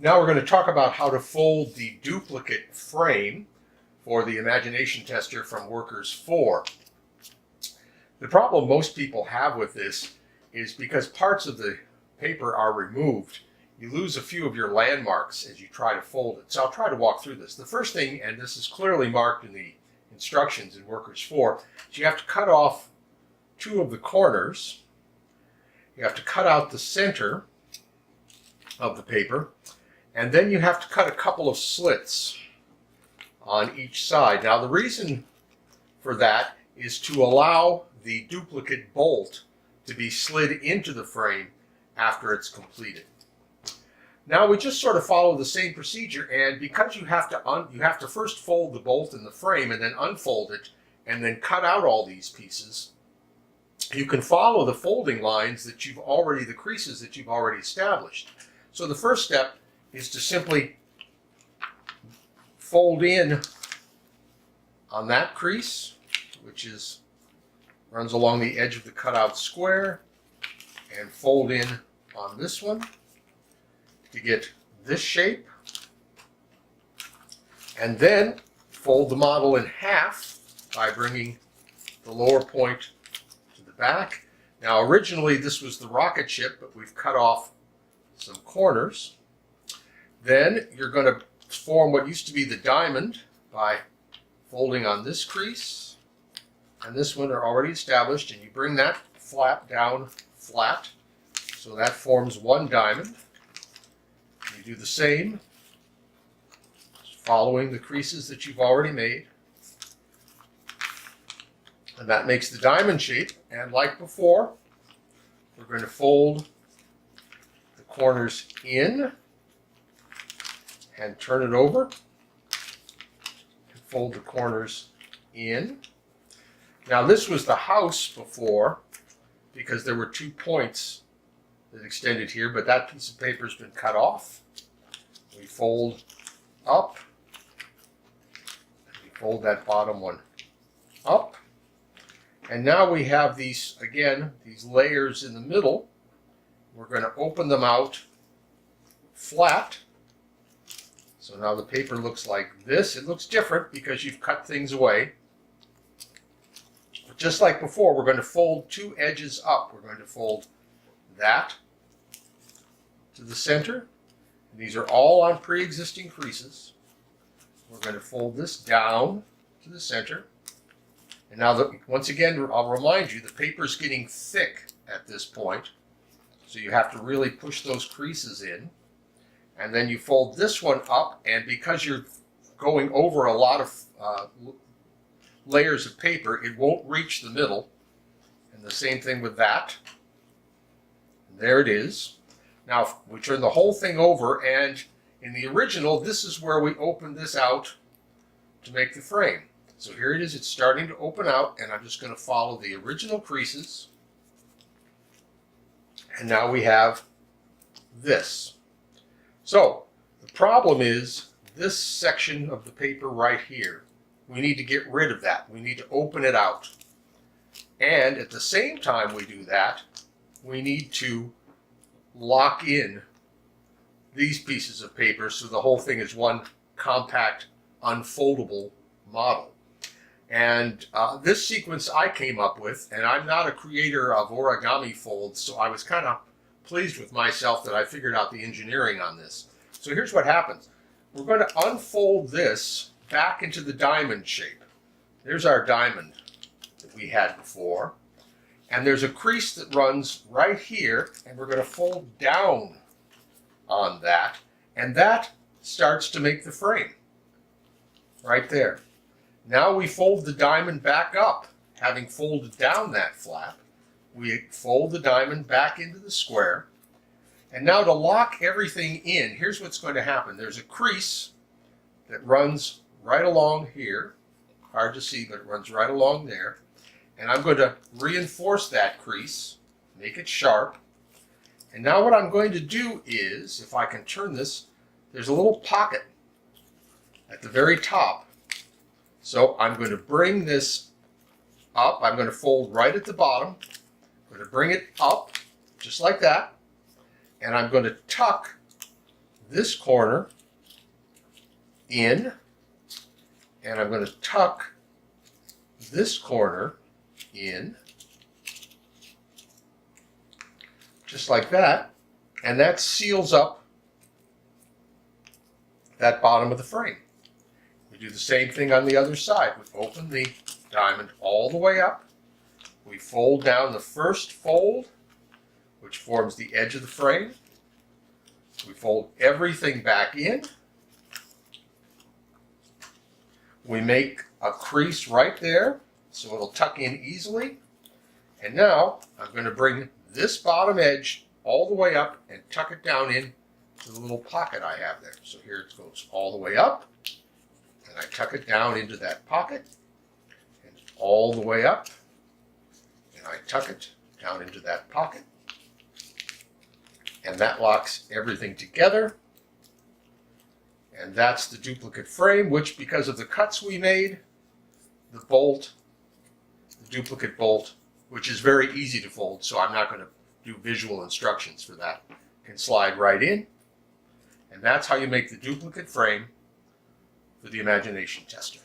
Now we're going to talk about how to fold the duplicate frame for the Imagination Tester from Workers 4. The problem most people have with this is because parts of the paper are removed, you lose a few of your landmarks as you try to fold it. So I'll try to walk through this. The first thing, and this is clearly marked in the instructions in Workers 4, is you have to cut off two of the corners. You have to cut out the center of the paper, and then you have to cut a couple of slits on each side. Now the reason for that is to allow the duplicate bolt to be slid into the frame after it's completed. Now we just sort of follow the same procedure, and because you have to first fold the bolt in the frame and then unfold it and then cut out all these pieces, you can follow the folding lines that the creases that you've already established. So the first step is to simply fold in on that crease, which runs along the edge of the cutout square, and fold in on this one to get this shape, and then fold the model in half by bringing the lower point to the back. Now originally this was the rocket ship, but we've cut off some corners. Then you're going to form what used to be the diamond by folding on this crease, and this one are already established, and you bring that flap down flat, so that forms one diamond. You do the same, following the creases that you've already made, and that makes the diamond shape. And like before, we're going to fold the corners in and turn it over, and fold the corners in. Now this was the house before, because there were 2 points that extended here, but that piece of paper has been cut off. We fold up, and we fold that bottom one up, and now we have these layers in the middle. We're going to open them out flat. So now the paper looks like this. It looks different because you've cut things away. But just like before, we're going to fold two edges up. We're going to fold that to the center. And these are all on pre-existing creases. We're going to fold this down to the center. And now, once again, I'll remind you, the paper's getting thick at this point. So you have to really push those creases in. And then you fold this one up, and because you're going over a lot of layers of paper, it won't reach the middle. And the same thing with that. And there it is. Now we turn the whole thing over, and in the original, this is where we open this out to make the frame. So here it is, it's starting to open out, and I'm just going to follow the original creases. And now we have this. So the problem is this section of the paper right here. We need to get rid of that. We need to open it out. And at the same time we do that, we need to lock in these pieces of paper so the whole thing is one compact, unfoldable model. And this sequence I came up with, and I'm not a creator of origami folds, so I was kind of pleased with myself that I figured out the engineering on this. So here's what happens. We're going to unfold this back into the diamond shape. There's our diamond that we had before. And there's a crease that runs right here, and we're going to fold down on that. And that starts to make the frame right there. Now we fold the diamond back up, having folded down that flap. We fold the diamond back into the square. And now to lock everything in, here's what's going to happen. There's a crease that runs right along here. Hard to see, but it runs right along there. And I'm going to reinforce that crease, make it sharp. And now what I'm going to do is, if I can turn this, there's a little pocket at the very top. So I'm going to bring this up. I'm going to fold right at the bottom. I'm going to bring it up, just like that. And I'm going to tuck this corner in, and I'm going to tuck this corner in, just like that, and that seals up that bottom of the frame. We do the same thing on the other side. We open the diamond all the way up. We fold down the first fold, which forms the edge of the frame. We fold everything back in. We make a crease right there so it'll tuck in easily. And now I'm going to bring this bottom edge all the way up and tuck it down in to the little pocket I have there. So here it goes all the way up, and I tuck it down into that pocket, and all the way up, and I tuck it down into that pocket, and that locks everything together. And that's the duplicate frame, which, because of the cuts we made, the bolt, the duplicate bolt, which is very easy to fold, so I'm not going to do visual instructions for that, can slide right in. And that's how you make the duplicate frame for the Imagination Tester.